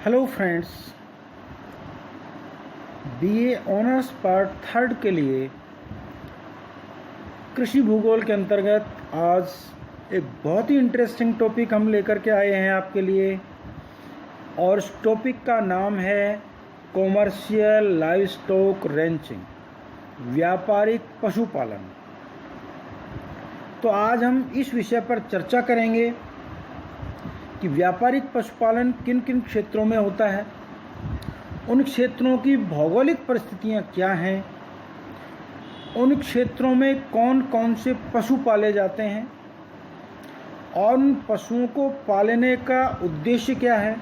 Hello friends, BA honours part third के लिए कृषि भूगोल के अंतर्गत आज एक बहुत ही इंटरेस्टिंग टॉपिक हम लेकर के आए हैं आपके लिए। और इस टॉपिक का नाम है कॉमर्शियल लाइवस्टॉक रैंचिंग, व्यापारिक पशुपालन। तो आज हम इस विषय पर चर्चा करेंगे कि व्यापारिक पशुपालन किन किन क्षेत्रों में होता है, उन क्षेत्रों की भौगोलिक परिस्थितियां क्या हैं, उन क्षेत्रों में कौन कौन से पशु पाले जाते हैं और उन पशुओं को पालने का उद्देश्य क्या है,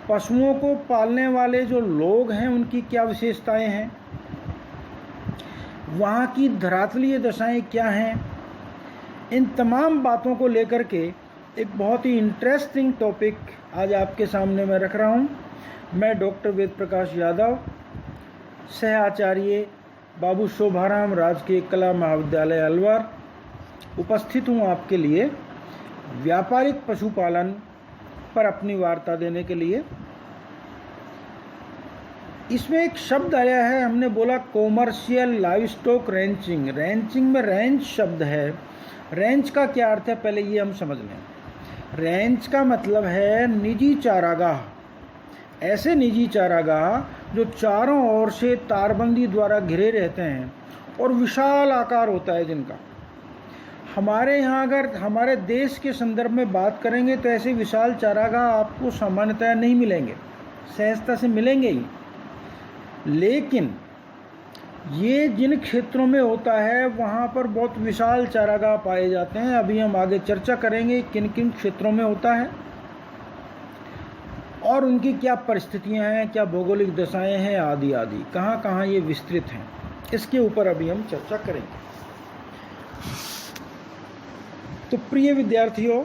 पशुओं को पालने वाले जो लोग हैं उनकी क्या विशेषताएं हैं, वहाँ की धरातलीय दशाएं क्या हैं। इन तमाम बातों को लेकर के एक बहुत ही इंटरेस्टिंग टॉपिक आज आपके सामने मैं रख रहा हूँ। मैं डॉक्टर वेद प्रकाश यादव, सह आचार्य बाबू शोभाराम राजकीय कला महाविद्यालय अलवर, उपस्थित हूँ आपके लिए व्यापारिक पशुपालन पर अपनी वार्ता देने के लिए। इसमें एक शब्द आया है, हमने बोला कॉमर्शियल लाइवस्टॉक रैंचिंग। रैंचिंग में रेंज शब्द है। रेंज का क्या अर्थ है, पहले ये हम समझ लें। रेंज का मतलब है निजी चारागाह, ऐसे निजी चारागाह जो चारों ओर से तारबंदी द्वारा घिरे रहते हैं और विशाल आकार होता है जिनका। हमारे यहाँ अगर हमारे देश के संदर्भ में बात करेंगे तो ऐसे विशाल चारागाह आपको सामान्यतः नहीं मिलेंगे, सहजता से मिलेंगे ही। लेकिन ये जिन क्षेत्रों में होता है वहाँ पर बहुत विशाल चारागाह पाए जाते हैं। अभी हम आगे चर्चा करेंगे किन किन क्षेत्रों में होता है और उनकी क्या परिस्थितियाँ हैं, क्या भौगोलिक दशाएं हैं, आदि आदि, कहाँ कहाँ ये विस्तृत हैं, इसके ऊपर अभी हम चर्चा करेंगे। तो प्रिय विद्यार्थियों,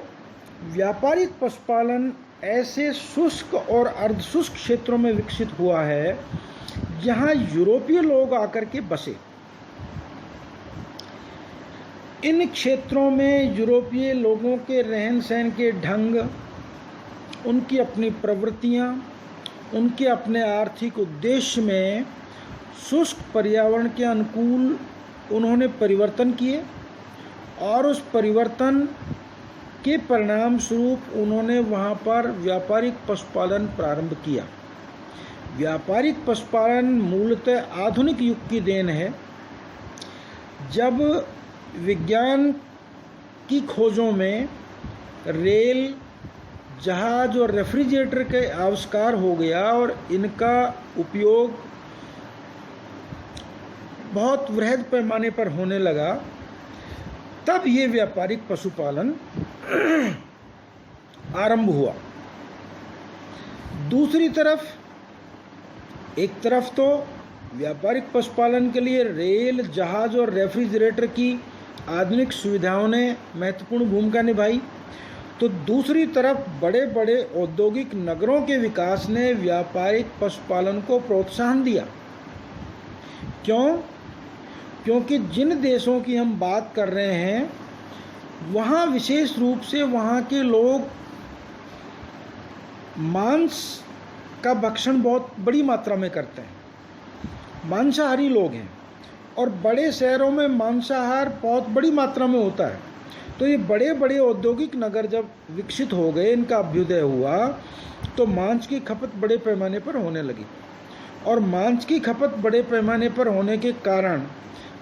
व्यापारिक पशुपालन ऐसे शुष्क और अर्धशुष्क क्षेत्रों में विकसित हुआ है जहां यूरोपीय लोग आकर के बसे। इन क्षेत्रों में यूरोपीय लोगों के रहन सहन के ढंग, उनकी अपनी प्रवृत्तियां, उनके अपने आर्थिक उद्देश्य में शुष्क पर्यावरण के अनुकूल उन्होंने परिवर्तन किए और उस परिवर्तन के परिणाम स्वरूप उन्होंने वहाँ पर व्यापारिक पशुपालन प्रारंभ किया। व्यापारिक पशुपालन मूलतः आधुनिक युग की देन है, जब विज्ञान की खोजों में रेल, जहाज और रेफ्रिजरेटर के आविष्कार हो गया और इनका उपयोग बहुत वृहद पैमाने पर होने लगा, तब ये व्यापारिक पशुपालन आरंभ हुआ। दूसरी तरफ, एक तरफ तो व्यापारिक पशुपालन के लिए रेल, जहाज और रेफ्रिजरेटर की आधुनिक सुविधाओं ने महत्वपूर्ण भूमिका निभाई, तो दूसरी तरफ बड़े बड़े औद्योगिक नगरों के विकास ने व्यापारिक पशुपालन को प्रोत्साहन दिया। क्यों? क्योंकि जिन देशों की हम बात कर रहे हैं वहाँ विशेष रूप से वहाँ के लोग मांस का भक्षण बहुत बड़ी मात्रा में करते हैं, मांसाहारी लोग हैं, और बड़े शहरों में मांसाहार बहुत बड़ी मात्रा में होता है। तो ये बड़े बड़े औद्योगिक नगर जब विकसित हो गए, इनका अभ्युदय हुआ, तो मांस की खपत बड़े पैमाने पर होने लगी। और मांस की खपत बड़े पैमाने पर होने के कारण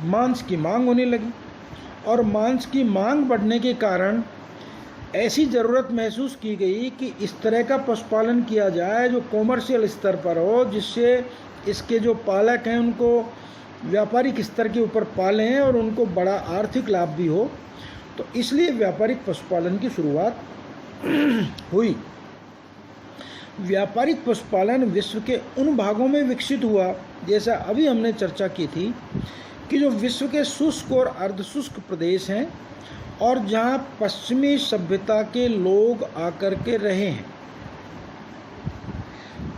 मांस की मांग होने लगी, और मांस की मांग बढ़ने के कारण ऐसी ज़रूरत महसूस की गई कि इस तरह का पशुपालन किया जाए जो कॉमर्शियल स्तर पर हो, जिससे इसके जो पालक हैं उनको व्यापारिक स्तर के ऊपर पालें और उनको बड़ा आर्थिक लाभ भी हो। तो इसलिए व्यापारिक पशुपालन की शुरुआत हुई। व्यापारिक पशुपालन विश्व के उन भागों में विकसित हुआ, जैसा अभी हमने चर्चा की थी, कि जो विश्व के शुष्क और अर्धशुष्क प्रदेश हैं और जहाँ पश्चिमी सभ्यता के लोग आकर के रहे हैं।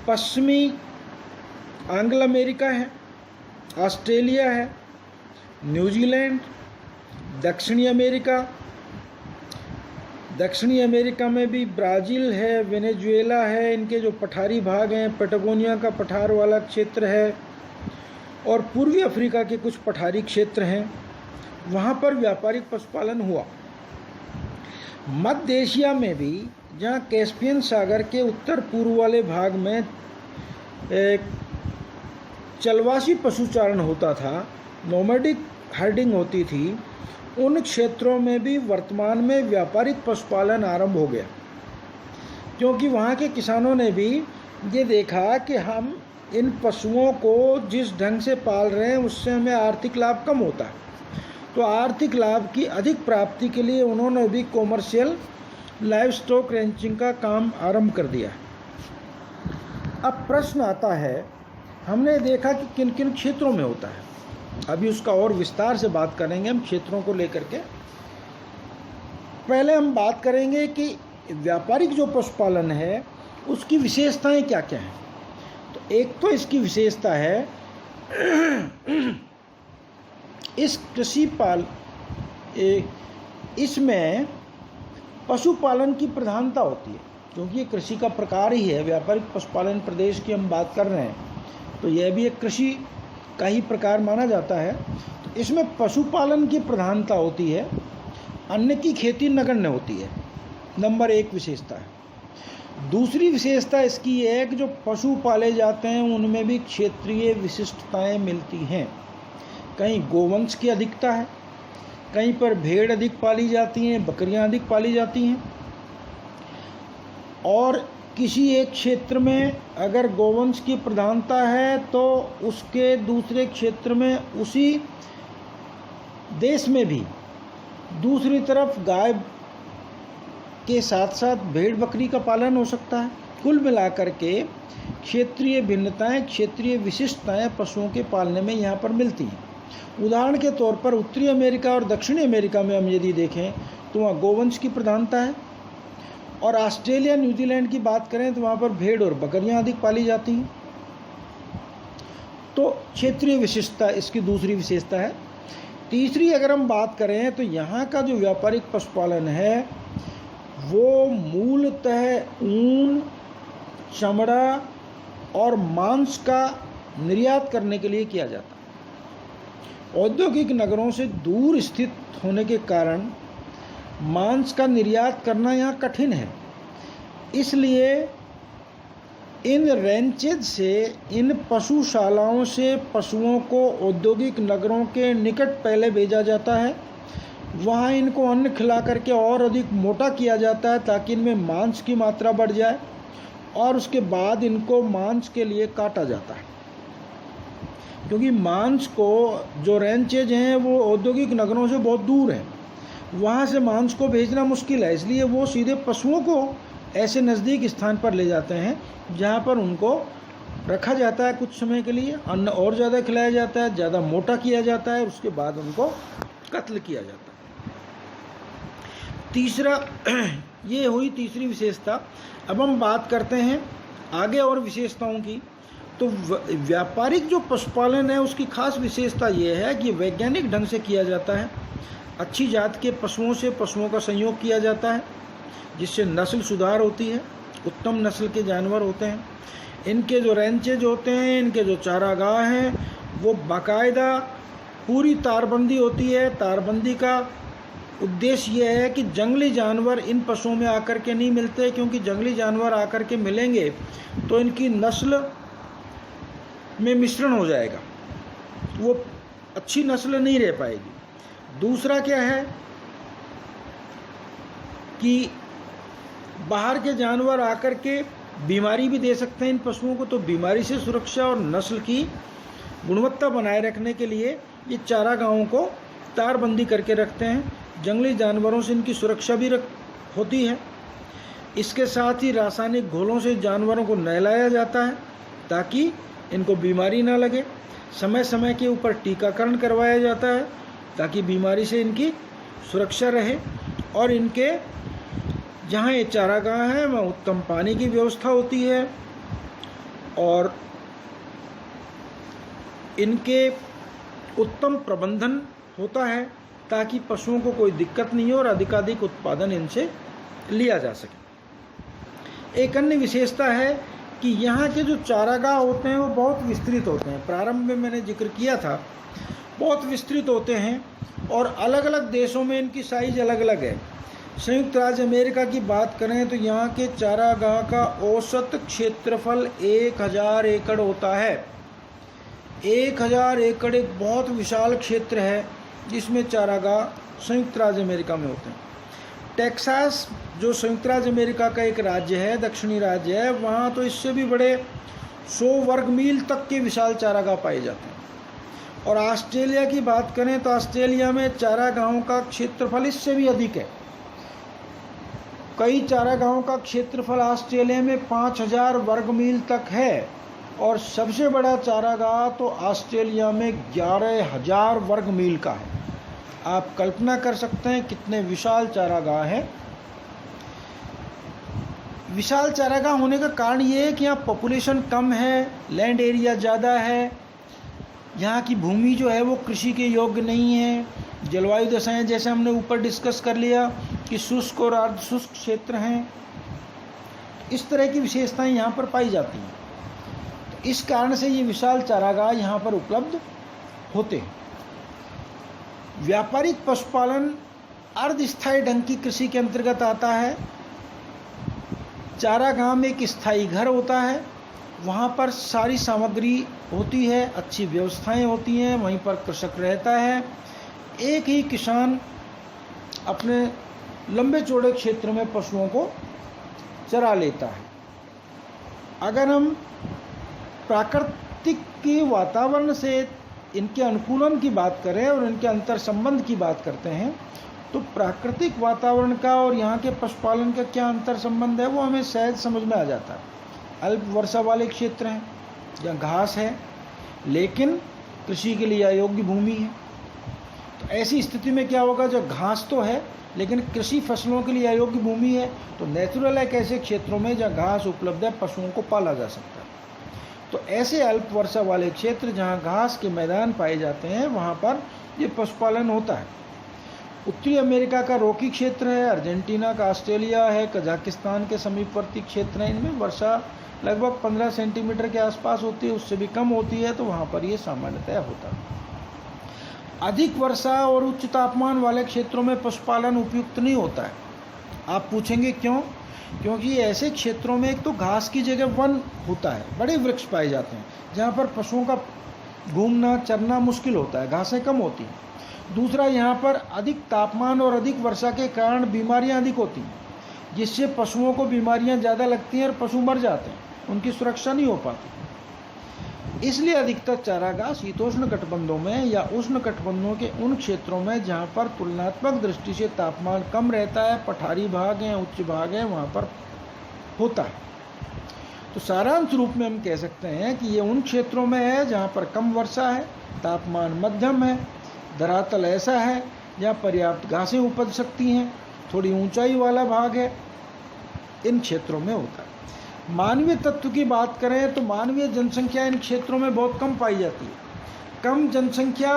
पश्चिमी एंग्लो अमेरिका है, ऑस्ट्रेलिया है, न्यूजीलैंड, दक्षिणी अमेरिका, दक्षिणी अमेरिका में भी ब्राज़ील है, वेनेजुएला है, इनके जो पठारी भाग हैं, पेटागोनिया का पठार वाला क्षेत्र है और पूर्वी अफ्रीका के कुछ पठारी क्षेत्र हैं, वहाँ पर व्यापारिक पशुपालन हुआ। मध्य एशिया में भी, जहाँ कैस्पियन सागर के उत्तर पूर्व वाले भाग में चलवासी पशुचारण होता था, नोमैडिक हर्डिंग होती थी, उन क्षेत्रों में भी वर्तमान में व्यापारिक पशुपालन आरंभ हो गया, क्योंकि वहाँ के किसानों ने भी ये देखा कि हम इन पशुओं को जिस ढंग से पाल रहे हैं उससे हमें आर्थिक लाभ कम होता है, तो आर्थिक लाभ की अधिक प्राप्ति के लिए उन्होंने भी कॉमर्शियल लाइव स्टॉक रैंचिंग का काम आरंभ कर दिया। अब प्रश्न आता है, हमने देखा कि किन किन क्षेत्रों में होता है, अभी उसका और विस्तार से बात करेंगे हम क्षेत्रों को लेकर के। पहले हम बात करेंगे कि व्यापारिक जो पशुपालन है उसकी विशेषताएं क्या क्या हैं। तो एक तो इसकी विशेषता है इसमें पशुपालन की प्रधानता होती है, क्योंकि ये कृषि का प्रकार ही है। व्यापारिक पशुपालन प्रदेश की हम बात कर रहे हैं तो यह भी एक कृषि का ही प्रकार माना जाता है। तो इसमें पशुपालन की प्रधानता होती है, अन्न की खेती नगण्य होती है, नंबर एक विशेषता है। दूसरी विशेषता इसकी है कि जो पशु पाले जाते हैं उनमें भी क्षेत्रीय विशिष्टताएं मिलती हैं। कहीं गोवंश की अधिकता है, कहीं पर भेड़ अधिक पाली जाती हैं, बकरियां अधिक पाली जाती हैं, और किसी एक क्षेत्र में अगर गोवंश की प्रधानता है तो उसके दूसरे क्षेत्र में, उसी देश में भी दूसरी तरफ गाय के साथ साथ भेड़ बकरी का पालन हो सकता है। कुल मिलाकर के क्षेत्रीय भिन्नताएं, क्षेत्रीय विशिष्टताएं पशुओं के पालने में यहाँ पर मिलती हैं। उदाहरण के तौर पर उत्तरी अमेरिका और दक्षिणी अमेरिका में हम यदि देखें तो वहाँ गोवंश की प्रधानता है, और ऑस्ट्रेलिया न्यूजीलैंड की बात करें तो वहाँ पर भेड़ और बकरियाँ अधिक पाली जाती हैं। तो क्षेत्रीय विशिष्टता इसकी दूसरी विशेषता है। तीसरी अगर हम बात करें तो यहाँ का जो व्यापारिक पशुपालन है वो मूलतः ऊन, चमड़ा और मांस का निर्यात करने के लिए किया जाता है। औद्योगिक नगरों से दूर स्थित होने के कारण मांस का निर्यात करना यहाँ कठिन है, इसलिए इन रैंचेज से, इन पशुशालाओं से पशुओं को औद्योगिक नगरों के निकट पहले भेजा जाता है। वहाँ इनको अन्न खिला करके और अधिक मोटा किया जाता है ताकि इनमें मांस की मात्रा बढ़ जाए, और उसके बाद इनको मांस के लिए काटा जाता है। क्योंकि मांस को, जो रैंचेज हैं वो औद्योगिक नगरों से बहुत दूर हैं, वहाँ से मांस को भेजना मुश्किल है, इसलिए वो सीधे पशुओं को ऐसे नज़दीक स्थान पर ले जाते हैं जहाँ पर उनको रखा जाता है कुछ समय के लिए, अन्न और ज़्यादा खिलाया जाता है, ज़्यादा मोटा किया जाता है, उसके बाद उनको कत्ल किया जाता है। तीसरा, ये हुई तीसरी विशेषता। अब हम बात करते हैं आगे और विशेषताओं की। तो व्यापारिक जो पशुपालन है उसकी खास विशेषता ये है कि वैज्ञानिक ढंग से किया जाता है। अच्छी जात के पशुओं से पशुओं का संयोग किया जाता है जिससे नस्ल सुधार होती है, उत्तम नस्ल के जानवर होते हैं। इनके जो रैंचेज होते हैं, इनके जो चारागाह हैं, वो बाकायदा पूरी तारबंदी होती है। तारबंदी का उद्देश्य यह है कि जंगली जानवर इन पशुओं में आकर के नहीं मिलते, क्योंकि जंगली जानवर आकर के मिलेंगे तो इनकी नस्ल में मिश्रण हो जाएगा, वो अच्छी नस्ल नहीं रह पाएगी। दूसरा क्या है कि बाहर के जानवर आकर के बीमारी भी दे सकते हैं इन पशुओं को, तो बीमारी से सुरक्षा और नस्ल की गुणवत्ता बनाए रखने के लिए ये चारागाहों को तारबंदी करके रखते हैं। जंगली जानवरों से इनकी सुरक्षा भी होती है। इसके साथ ही रासायनिक घोलों से जानवरों को नहलाया जाता है ताकि इनको बीमारी ना लगे। समय समय के ऊपर टीकाकरण करवाया जाता है ताकि बीमारी से इनकी सुरक्षा रहे, और इनके जहाँ ये चारागाह है वहाँ उत्तम पानी की व्यवस्था होती है, और इनके उत्तम प्रबंधन होता है ताकि पशुओं को कोई दिक्कत नहीं हो और अधिकाधिक उत्पादन इनसे लिया जा सके। एक अन्य विशेषता है कि यहाँ के जो चारागाह होते हैं वो बहुत विस्तृत होते हैं। प्रारंभ में मैंने जिक्र किया था, बहुत विस्तृत होते हैं और अलग अलग देशों में इनकी साइज अलग अलग है। संयुक्त राज्य अमेरिका की बात करें तो यहाँ के चारागाह का औसत क्षेत्रफल 1000 एकड़ होता है। 1000 एकड़ एक बहुत विशाल क्षेत्र है जिसमें चारागाह संयुक्त राज्य अमेरिका में होते हैं। टेक्सास जो संयुक्त राज्य अमेरिका का एक राज्य है, दक्षिणी राज्य है, वहाँ तो इससे भी बड़े 100 वर्ग मील तक के विशाल चारागाह पाए जाते हैं। और ऑस्ट्रेलिया की बात करें तो ऑस्ट्रेलिया में चारागाहों का क्षेत्रफल इससे भी अधिक है। कई चारागाहों का क्षेत्रफल ऑस्ट्रेलिया में 5000 वर्ग मील तक है और सबसे बड़ा चारागाह तो ऑस्ट्रेलिया में 11000 वर्ग मील का है। आप कल्पना कर सकते हैं कितने विशाल चारागाह हैं। विशाल चारागाह होने का कारण ये है कि यहाँ पॉपुलेशन कम है, लैंड एरिया ज़्यादा है, यहाँ की भूमि जो है वो कृषि के योग्य नहीं है, जलवायु दशाएं जैसे हमने ऊपर डिस्कस कर लिया कि शुष्क और अर्ध शुष्क क्षेत्र हैं। इस तरह की विशेषताएं यहाँ पर पाई जाती हैं। तो इस कारण से ये विशाल चारागाह यहाँ पर उपलब्ध होते हैं। व्यापारिक पशुपालन अर्ध स्थायी ढंग की कृषि के अंतर्गत आता है। चारागाह में एक स्थायी घर होता है, वहाँ पर सारी सामग्री होती है, अच्छी व्यवस्थाएं होती हैं, वहीं पर कृषक रहता है। एक ही किसान अपने लंबे चौड़े क्षेत्र में पशुओं को चरा लेता है। अगर हम प्राकृतिक की वातावरण से इनके अनुकूलन की बात करें और इनके अंतर संबंध की बात करते हैं तो प्राकृतिक वातावरण का और यहाँ के पशुपालन का क्या अंतर संबंध है वो हमें सहज समझ में आ जाता है। अल्प वर्षा वाले क्षेत्र हैं जहाँ घास है लेकिन कृषि के लिए अयोग्य भूमि है। तो ऐसी स्थिति में क्या होगा, जब घास तो है लेकिन कृषि फसलों के लिए अयोग्य भूमि है तो नेचुरल है कि ऐसे क्षेत्रों में जहाँ घास उपलब्ध है पशुओं को पाला जा सकता है। तो ऐसे अल्प वर्षा वाले क्षेत्र जहाँ घास के मैदान पाए जाते हैं वहाँ पर ये पशुपालन होता है। उत्तरी अमेरिका का रॉकी क्षेत्र है, अर्जेंटीना का, ऑस्ट्रेलिया है, कजाकिस्तान के समीपवर्ती क्षेत्र हैं, इनमें वर्षा लगभग 15 सेंटीमीटर के आसपास होती है, उससे भी कम होती है, तो वहाँ पर ये सामान्यतः होता है। अधिक वर्षा और उच्च तापमान वाले क्षेत्रों में पशुपालन उपयुक्त नहीं होता है। आप पूछेंगे क्यों? क्योंकि ऐसे क्षेत्रों में एक तो घास की जगह वन होता है, बड़े वृक्ष पाए जाते हैं जहाँ पर पशुओं का घूमना चरना मुश्किल होता है, घासें कम होती हैं। दूसरा, यहाँ पर अधिक तापमान और अधिक वर्षा के कारण बीमारियाँ अधिक होती हैं, जिससे पशुओं को बीमारियाँ ज़्यादा लगती हैं और पशु मर जाते हैं, उनकी सुरक्षा नहीं हो पाती। इसलिए अधिकतर चारागाह शीतोष्ण कटिबंधों में या उष्ण कटिबंधों के उन क्षेत्रों में जहाँ पर तुलनात्मक दृष्टि से तापमान कम रहता है, पठारी भाग हैं, उच्च भाग हैं, वहाँ पर होता है। तो सारांश रूप में हम कह सकते हैं कि ये उन क्षेत्रों में है जहाँ पर कम वर्षा है, तापमान मध्यम है, धरातल ऐसा है जहाँ पर्याप्त घासें उपज सकती हैं, थोड़ी ऊंचाई वाला भाग है, इन क्षेत्रों में होता है। मानवीय तत्व की बात करें तो मानवीय जनसंख्या इन क्षेत्रों में बहुत कम पाई जाती है। कम जनसंख्या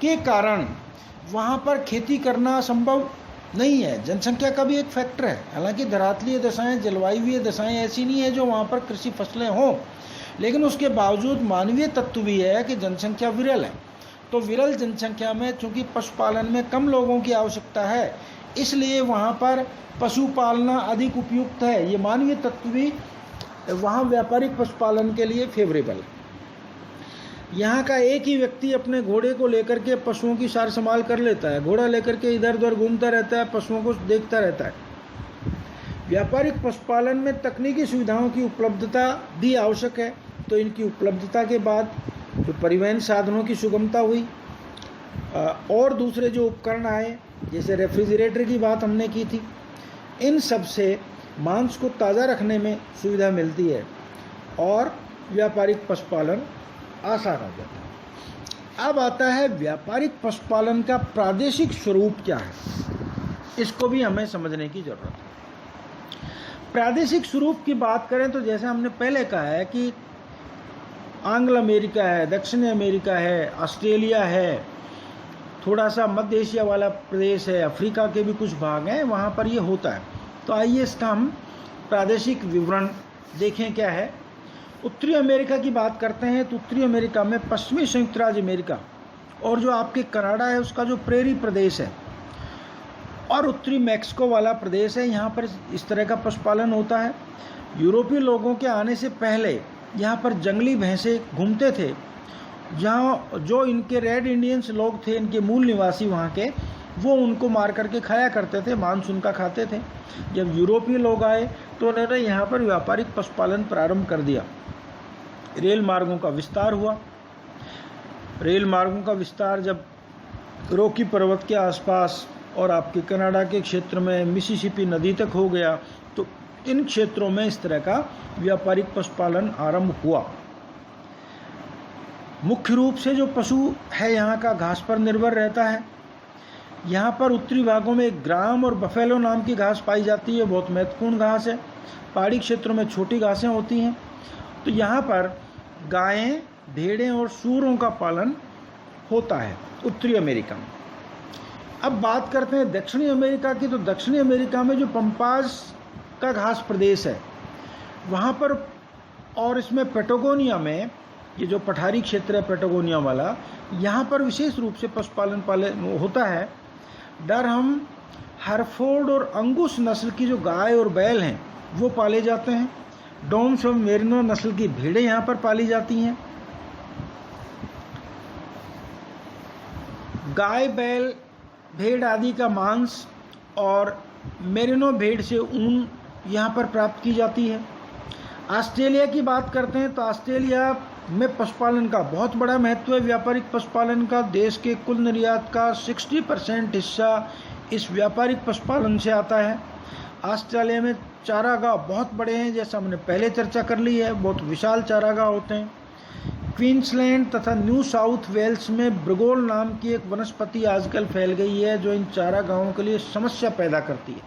के कारण वहाँ पर खेती करना संभव नहीं है। जनसंख्या का भी एक फैक्टर है। हालांकि धरातलीय दशाएं, जलवायुवीय दशाएं ऐसी नहीं है जो वहाँ पर कृषि फसलें हों, लेकिन उसके बावजूद मानवीय तत्व भी है कि जनसंख्या विरल है। तो विरल जनसंख्या में चूँकि पशुपालन में कम लोगों की आवश्यकता है, इसलिए वहाँ पर पशु पालना अधिक उपयुक्त है। ये मानवीय तत्व भी वहाँ व्यापारिक पशुपालन के लिए फेवरेबल है। यहाँ का एक ही व्यक्ति अपने घोड़े को लेकर के पशुओं की सार संभाल कर लेता है, घोड़ा लेकर के इधर उधर घूमता रहता है, पशुओं को देखता रहता है। व्यापारिक पशुपालन में तकनीकी सुविधाओं की उपलब्धता भी आवश्यक है। तो इनकी उपलब्धता के बाद जो परिवहन साधनों की सुगमता हुई और दूसरे जो उपकरण आए, जैसे रेफ्रिजरेटर की बात हमने की थी, इन सब से मांस को ताज़ा रखने में सुविधा मिलती है और व्यापारिक पशुपालन आसान हो जाता है। अब आता है व्यापारिक पशुपालन का प्रादेशिक स्वरूप क्या है, इसको भी हमें समझने की ज़रूरत है। प्रादेशिक स्वरूप की बात करें तो जैसे हमने पहले कहा है कि आंग्ल अमेरिका है, दक्षिणी अमेरिका है, ऑस्ट्रेलिया है, थोड़ा सा मध्य एशिया वाला प्रदेश है, अफ्रीका के भी कुछ भाग हैं, वहाँ पर ये होता है। तो आइए इसका हम प्रादेशिक विवरण देखें क्या है। उत्तरी अमेरिका की बात करते हैं तो उत्तरी अमेरिका में पश्चिमी संयुक्त राज्य अमेरिका और जो आपके कनाडा है उसका जो प्रेरी प्रदेश है और उत्तरी मैक्सिको वाला प्रदेश है, यहाँ पर इस तरह का पशुपालन होता है। यूरोपीय लोगों के आने से पहले यहाँ पर जंगली भैंसे घूमते थे, जहाँ जो इनके रेड इंडियंस लोग थे, इनके मूल निवासी वहाँ के, वो उनको मार करके खाया करते थे, मांस उनका खाते थे। जब यूरोपीय लोग आए तो उन्होंने यहाँ पर व्यापारिक पशुपालन प्रारंभ कर दिया। रेल मार्गों का विस्तार हुआ। रेल मार्गों का विस्तार जब रॉकी पर्वत के आसपास और आपके कनाडा के क्षेत्र में मिसिसिपी नदी तक हो गया तो इन क्षेत्रों में इस तरह का व्यापारिक पशुपालन आरंभ हुआ। मुख्य रूप से जो पशु है यहाँ का घास पर निर्भर रहता है। यहाँ पर उत्तरी भागों में ग्राम और बफेलो नाम की घास पाई जाती है, बहुत महत्वपूर्ण घास है। पहाड़ी क्षेत्रों में छोटी घासें होती हैं। तो यहाँ पर गायें, भेड़ें और सूअरों का पालन होता है उत्तरी अमेरिका में। अब बात करते हैं दक्षिणी अमेरिका की। तो दक्षिणी अमेरिका में जो पंपास का घास प्रदेश है वहाँ पर, और इसमें पेटागोनिया में, ये जो पठारी क्षेत्र है पेटागोनिया वाला, यहाँ पर विशेष रूप से पशुपालन होता है। डरहम, हरफोर्ड और अंगूस नस्ल की जो गाय और बैल हैं वो पाले जाते हैं। डोम्स और मेरिनो नस्ल की भेड़ें यहाँ पर पाली जाती हैं। गाय, बैल, भेड़ आदि का मांस और मेरिनो भेड़ से ऊन यहाँ पर प्राप्त की जाती है। ऑस्ट्रेलिया की बात करते हैं तो ऑस्ट्रेलिया में पशुपालन का बहुत बड़ा महत्व है। व्यापारिक पशुपालन का देश के कुल निर्यात का 60% हिस्सा इस व्यापारिक पशुपालन से आता है। ऑस्ट्रेलिया में चारागाह बहुत बड़े हैं, जैसा हमने पहले चर्चा कर ली है, बहुत विशाल चारागाह होते हैं। क्वींसलैंड तथा न्यू साउथ वेल्स में ब्रिगोल नाम की एक वनस्पति आजकल फैल गई है जो इन चारागाहों के लिए समस्या पैदा करती है,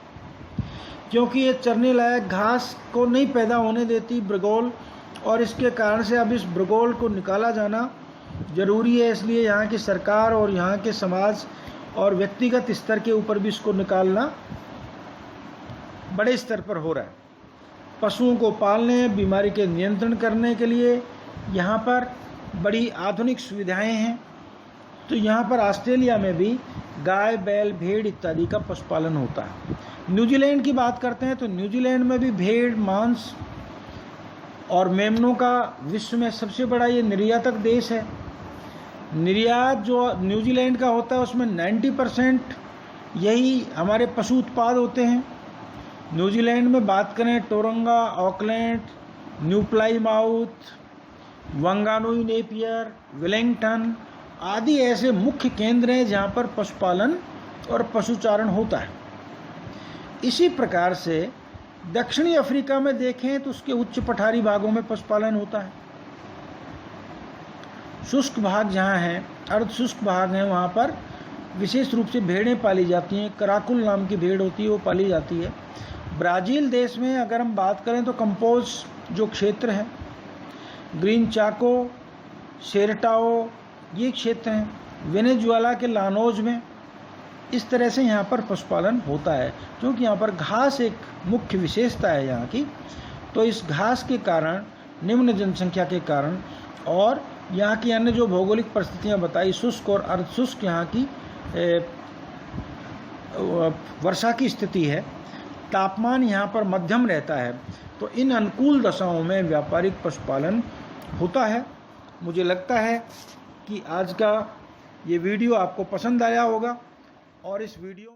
क्योंकि ये चरने लायक घास को नहीं पैदा होने देती ब्रिगोल, और इसके कारण से अब इस ब्रिगोल को निकाला जाना जरूरी है। इसलिए यहाँ की सरकार और यहाँ के समाज और व्यक्तिगत स्तर के ऊपर भी इसको निकालना बड़े स्तर पर हो रहा है। पशुओं को पालने, बीमारी के नियंत्रण करने के लिए यहाँ पर बड़ी आधुनिक सुविधाएं हैं। तो यहाँ पर ऑस्ट्रेलिया में भी गाय, बैल, भेड़ इत्यादि का पशुपालन होता है। न्यूजीलैंड की बात करते हैं तो न्यूजीलैंड में भी भेड़, मांस और मेमनों का विश्व में सबसे बड़ा ये निर्यातक देश है। निर्यात जो न्यूजीलैंड का होता है उसमें 90% यही हमारे पशु उत्पाद होते हैं। न्यूजीलैंड में बात करें Tauranga, Auckland, New Plymouth, Wanganui, Napier, Wellington आदि ऐसे मुख्य केंद्र हैं जहाँ पर पशुपालन और पशुचारण होता है। इसी प्रकार से दक्षिणी अफ्रीका में देखें तो उसके उच्च पठारी भागों में पशुपालन होता है। शुष्क भाग जहाँ हैं, अर्ध शुष्क भाग हैं, वहाँ पर विशेष रूप से भेड़ें पाली जाती हैं। कराकुल नाम की भेड़ होती है वो पाली जाती है। ब्राज़ील देश में अगर हम बात करें तो कंपोज जो क्षेत्र है, ग्रीन चाको, सेरटाओ, ये क्षेत्र हैं। वेनेजुएला के लानोज में इस तरह से यहाँ पर पशुपालन होता है, क्योंकि यहाँ पर घास एक मुख्य विशेषता है यहाँ की। तो इस घास के कारण, निम्न जनसंख्या के कारण और यहाँ की अन्य जो भौगोलिक परिस्थितियाँ बताई, शुष्क और अर्धशुष्क यहाँ की वर्षा की स्थिति है, तापमान यहाँ पर मध्यम रहता है, तो इन अनुकूल दशाओं में व्यापारिक पशुपालन होता है। मुझे लगता है कि आज का ये वीडियो आपको पसंद आया होगा और इस वीडियो